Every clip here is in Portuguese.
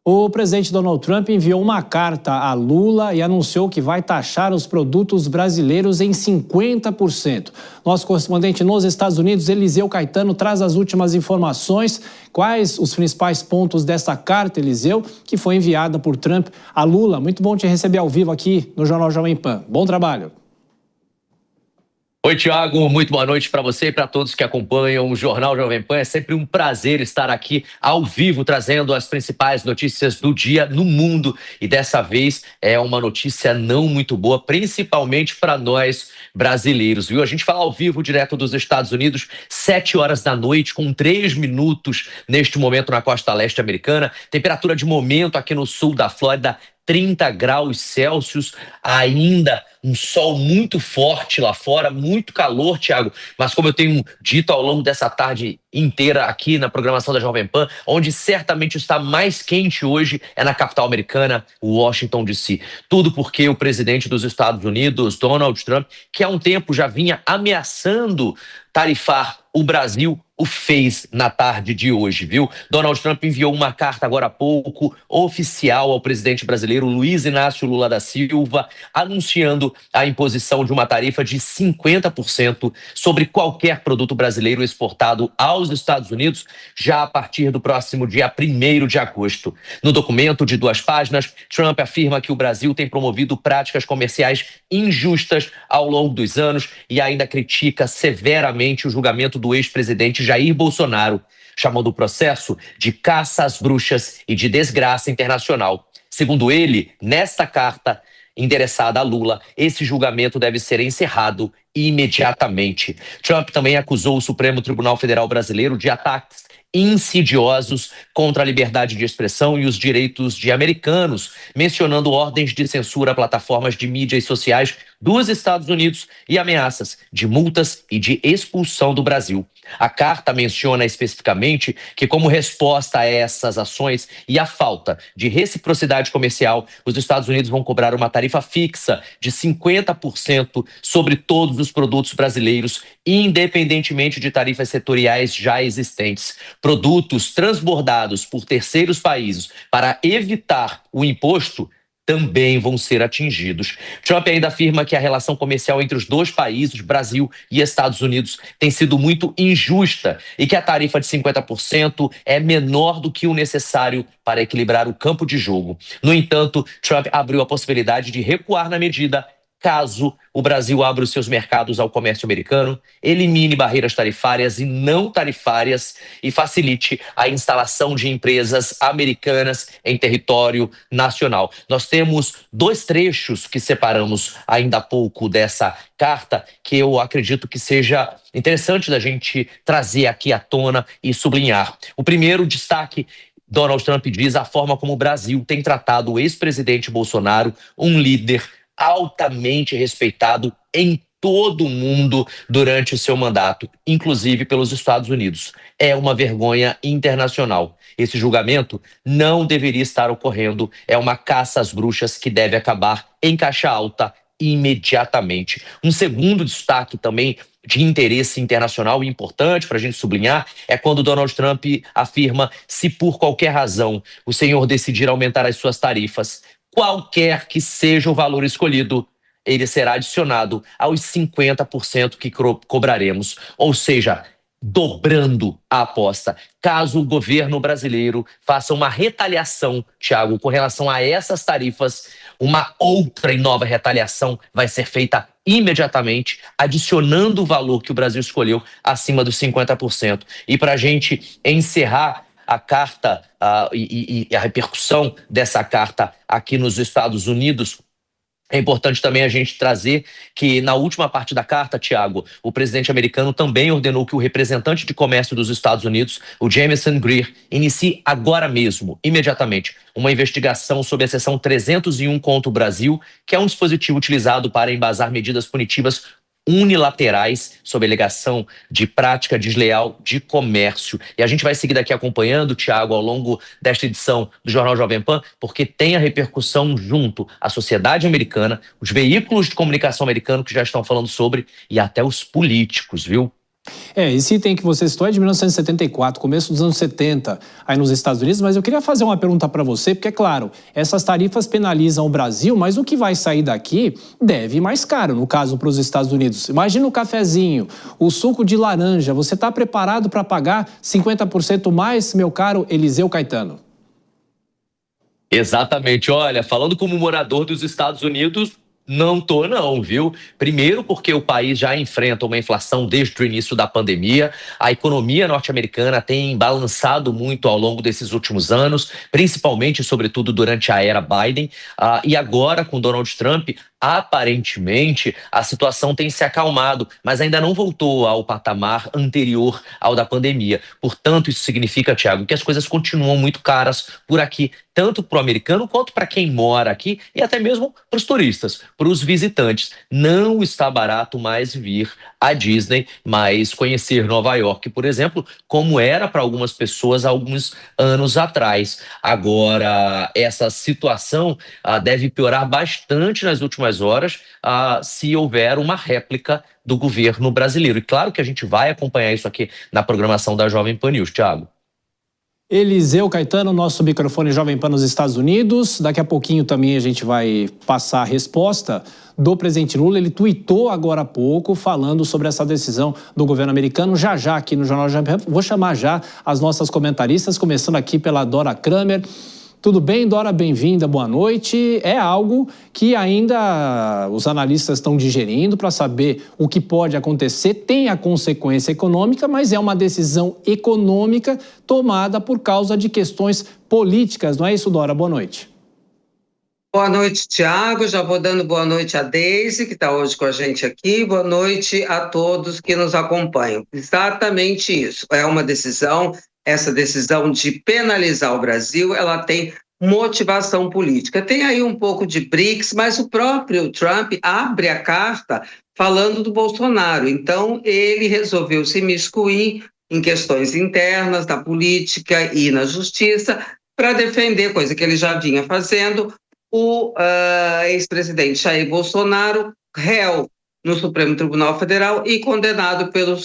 O presidente Donald Trump enviou uma carta a Lula e anunciou que vai taxar os produtos brasileiros em 50%. Nosso correspondente nos Estados Unidos, Eliseu Caetano, traz as últimas informações. Quais os principais pontos dessa carta, Eliseu, que foi enviada por Trump a Lula? Muito bom te receber ao vivo aqui no Jornal Jovem Pan. Bom trabalho. Oi, Tiago, muito boa noite para você e para todos que acompanham o Jornal Jovem Pan. É sempre um prazer estar aqui ao vivo, trazendo as principais notícias do dia no mundo. E dessa vez é uma notícia não muito boa, principalmente para nós brasileiros, viu? A gente fala ao vivo, direto dos Estados Unidos, 7 horas da noite, com 3 minutos neste momento na costa leste americana. Temperatura de momento aqui no sul da Flórida, 30 graus Celsius, ainda um sol muito forte lá fora, muito calor, Tiago, mas como eu tenho dito ao longo dessa tarde inteira aqui na programação da Jovem Pan, onde certamente está mais quente hoje é na capital americana, Washington, D.C. Tudo porque o presidente dos Estados Unidos, Donald Trump, que há um tempo já vinha ameaçando tarifar o Brasil, o fez na tarde de hoje, viu? Donald Trump enviou uma carta agora há pouco, oficial ao presidente brasileiro Luiz Inácio Lula da Silva, anunciando a imposição de uma tarifa de 50% sobre qualquer produto brasileiro exportado aos Estados Unidos, já a partir do próximo dia 1º de agosto. No documento de 2 páginas, Trump afirma que o Brasil tem promovido práticas comerciais injustas ao longo dos anos e ainda critica severamente o julgamento do ex-presidente Jair Bolsonaro, chamando o processo de caça às bruxas e de desgraça internacional. Segundo ele, nesta carta endereçada a Lula, esse julgamento deve ser encerrado imediatamente. Trump também acusou o Supremo Tribunal Federal Brasileiro de ataques insidiosos contra a liberdade de expressão e os direitos de americanos, mencionando ordens de censura a plataformas de mídias sociais dos Estados Unidos e ameaças de multas e de expulsão do Brasil. A carta menciona especificamente que, como resposta a essas ações e à falta de reciprocidade comercial, os Estados Unidos vão cobrar uma tarifa fixa de 50% sobre todos os produtos brasileiros, independentemente de tarifas setoriais já existentes. Produtos transbordados por terceiros países para evitar o imposto também vão ser atingidos. Trump ainda afirma que a relação comercial entre os 2 países, Brasil e Estados Unidos, tem sido muito injusta e que a tarifa de 50% é menor do que o necessário para equilibrar o campo de jogo. No entanto, Trump abriu a possibilidade de recuar na medida caso o Brasil abra os seus mercados ao comércio americano, elimine barreiras tarifárias e não tarifárias e facilite a instalação de empresas americanas em território nacional. Nós temos 2 trechos que separamos ainda há pouco dessa carta que eu acredito que seja interessante da gente trazer aqui à tona e sublinhar. O primeiro destaque: Donald Trump diz a forma como o Brasil tem tratado o ex-presidente Bolsonaro, um líder altamente respeitado em todo o mundo durante o seu mandato, inclusive pelos Estados Unidos. É uma vergonha internacional. Esse julgamento não deveria estar ocorrendo. É uma caça às bruxas que deve acabar em caixa alta imediatamente. Um segundo destaque também de interesse internacional e importante para a gente sublinhar é quando Donald Trump afirma: se por qualquer razão o senhor decidir aumentar as suas tarifas, qualquer que seja o valor escolhido, ele será adicionado aos 50% que cobraremos. Ou seja, dobrando a aposta. Caso o governo brasileiro faça uma retaliação, Tiago, com relação a essas tarifas, uma outra e nova retaliação vai ser feita imediatamente, adicionando o valor que o Brasil escolheu acima dos 50%. E para a gente encerrar a carta e a repercussão dessa carta aqui nos Estados Unidos, é importante também a gente trazer que na última parte da carta, Tiago, o presidente americano também ordenou que o representante de comércio dos Estados Unidos, o Jamieson Greer, inicie agora mesmo, imediatamente, uma investigação sobre a seção 301 contra o Brasil, que é um dispositivo utilizado para embasar medidas punitivas unilaterais sob alegação de prática desleal de comércio. E a gente vai seguir daqui acompanhando, Tiago, ao longo desta edição do Jornal Jovem Pan, porque tem a repercussão junto à sociedade americana, os veículos de comunicação americanos que já estão falando sobre, e até os políticos, viu? Esse item que você citou é de 1974, começo dos anos 70, aí nos Estados Unidos, mas eu queria fazer uma pergunta para você, porque, é claro, essas tarifas penalizam o Brasil, mas o que vai sair daqui deve ir mais caro, no caso, para os Estados Unidos. Imagina o cafezinho, o suco de laranja, você está preparado para pagar 50% mais, meu caro Eliseu Caetano? Exatamente. Olha, falando como morador dos Estados Unidos, não tô não, viu? Primeiro porque o país já enfrenta uma inflação desde o início da pandemia. A economia norte-americana tem balançado muito ao longo desses últimos anos, principalmente, sobretudo, durante a era Biden. E agora, com Donald Trump, aparentemente, a situação tem se acalmado, mas ainda não voltou ao patamar anterior ao da pandemia. Portanto, isso significa, Thiago, que as coisas continuam muito caras por aqui, tanto para o americano quanto para quem mora aqui e até mesmo para os turistas, para os visitantes. Não está barato mais vir à Disney, mas conhecer Nova York, por exemplo, como era para algumas pessoas há alguns anos atrás. Agora, essa situação deve piorar bastante nas últimas horas se houver uma réplica do governo brasileiro. E claro que a gente vai acompanhar isso aqui na programação da Jovem Pan News, Thiago. Eliseu Caetano, nosso microfone Jovem Pan nos Estados Unidos. Daqui a pouquinho também a gente vai passar a resposta do presidente Lula. Ele tuitou agora há pouco falando sobre essa decisão do governo americano. Já aqui no Jornal Jovem Pan, vou chamar já as nossas comentaristas, começando aqui pela Dora Kramer. Tudo bem, Dora? Bem-vinda, boa noite. É algo que ainda os analistas estão digerindo para saber o que pode acontecer. Tem a consequência econômica, mas é uma decisão econômica tomada por causa de questões políticas. Não é isso, Dora? Boa noite. Boa noite, Thiago. Já vou dando boa noite a Deise, que está hoje com a gente aqui. Boa noite a todos que nos acompanham. Exatamente isso. É uma decisão. Essa decisão de penalizar o Brasil, ela tem motivação política. Tem aí um pouco de BRICS, mas o próprio Trump abre a carta falando do Bolsonaro. Então, ele resolveu se imiscuir em questões internas da política e na justiça para defender, coisa que ele já vinha fazendo, o ex-presidente Jair Bolsonaro, réu no Supremo Tribunal Federal e condenado pelo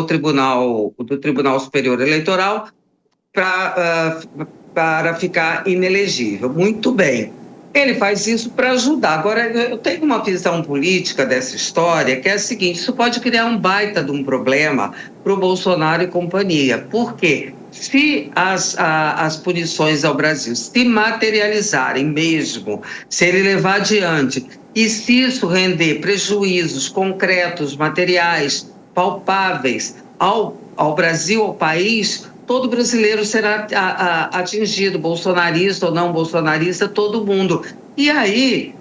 Tribunal Superior Eleitoral para ficar inelegível. Muito bem. Ele faz isso para ajudar. Agora, eu tenho uma visão política dessa história que é a seguinte: isso pode criar um baita de um problema para o Bolsonaro e companhia. Por quê? Se as punições ao Brasil se materializarem mesmo, se ele levar adiante, e se isso render prejuízos concretos, materiais, palpáveis ao Brasil, ao país, todo brasileiro será atingido, bolsonarista ou não bolsonarista, todo mundo. E aí,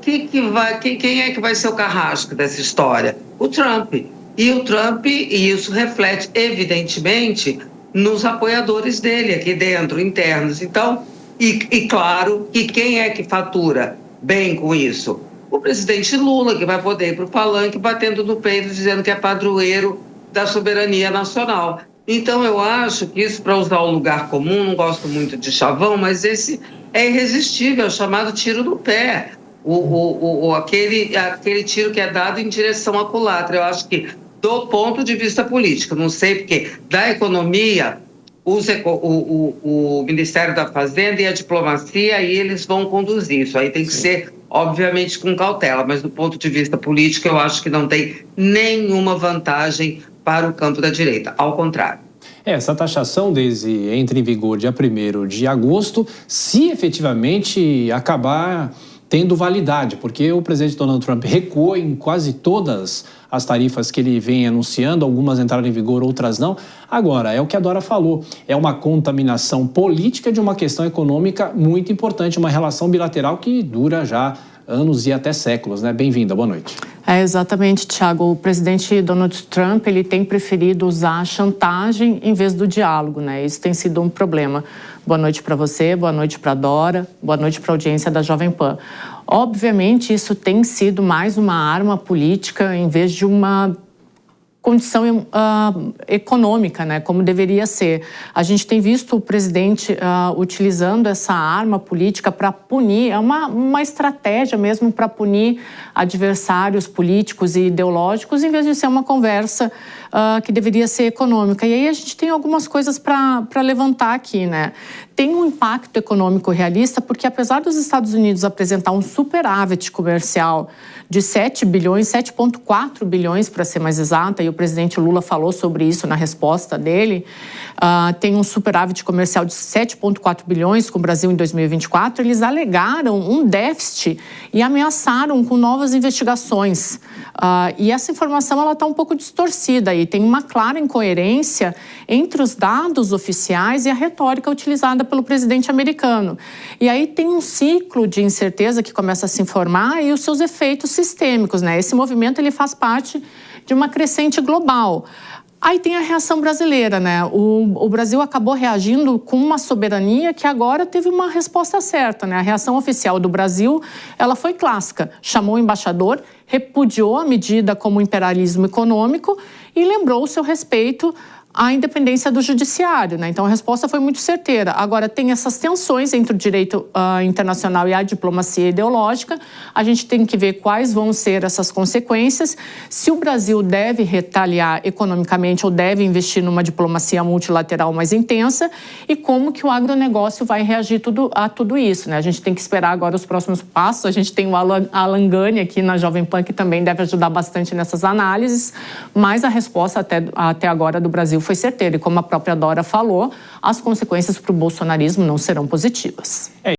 quem é que vai ser o carrasco dessa história? O Trump. E isso reflete, evidentemente, nos apoiadores dele aqui dentro, internos. Então, e claro, que quem é que fatura bem com isso? O presidente Lula, que vai poder ir para o palanque batendo no peito, dizendo que é padroeiro da soberania nacional. Então, eu acho que isso, para usar um lugar comum, não gosto muito de chavão, mas esse é irresistível, é o chamado tiro no pé. Aquele tiro que é dado em direção à culatra. Eu acho que, do ponto de vista político, não sei porque, da economia, o Ministério da Fazenda e a diplomacia, aí eles vão conduzir isso. Aí tem que ser, obviamente, com cautela, mas do ponto de vista político, eu acho que não tem nenhuma vantagem para o campo da direita, ao contrário. Essa taxação, Deise, entra em vigor dia 1º de agosto, se efetivamente acabar tendo validade, porque o presidente Donald Trump recuou em quase todas as tarifas que ele vem anunciando, algumas entraram em vigor, outras não. Agora, é o que a Dora falou, é uma contaminação política de uma questão econômica muito importante, uma relação bilateral que dura já anos e até séculos, né? Bem-vinda, boa noite. Exatamente, Thiago. O presidente Donald Trump, ele tem preferido usar a chantagem em vez do diálogo, né? Isso tem sido um problema. Boa noite para você, boa noite para a Dora, boa noite para a audiência da Jovem Pan. Obviamente, isso tem sido mais uma arma política em vez de uma condição econômica, né, como deveria ser. A gente tem visto o presidente utilizando essa arma política para punir, é uma estratégia mesmo para punir adversários políticos e ideológicos, em vez de ser uma conversa que deveria ser econômica. E aí a gente tem algumas coisas para levantar aqui, né? Tem um impacto econômico realista, porque apesar dos Estados Unidos apresentar um superávit comercial de 7 bilhões, 7,4 bilhões para ser mais exata, e o presidente Lula falou sobre isso na resposta dele, tem um superávit comercial de 7,4 bilhões com o Brasil em 2024, eles alegaram um déficit e ameaçaram com novas investigações. E essa informação ela está um pouco distorcida e tem uma clara incoerência entre os dados oficiais e a retórica utilizada pelo presidente americano. E aí tem um ciclo de incerteza que começa a se formar e os seus efeitos sistêmicos, né? Esse movimento ele faz parte de uma crescente global. Aí tem a reação brasileira, né? O Brasil acabou reagindo com uma soberania que agora teve uma resposta certa, né? A reação oficial do Brasil, ela foi clássica. Chamou o embaixador, repudiou a medida como imperialismo econômico e lembrou o seu respeito à independência do judiciário, né? Então a resposta foi muito certeira. Agora tem essas tensões entre o direito internacional e a diplomacia ideológica. A gente tem que ver quais vão ser essas consequências, se o Brasil deve retaliar economicamente ou deve investir numa diplomacia multilateral mais intensa e como que o agronegócio vai reagir a tudo isso, né? A gente tem que esperar agora os próximos passos. A gente tem o Alan Gani aqui na Jovem Pan que também deve ajudar bastante nessas análises, mas a resposta até agora do Brasil foi certeira. E como a própria Dora falou, as consequências para o bolsonarismo não serão positivas.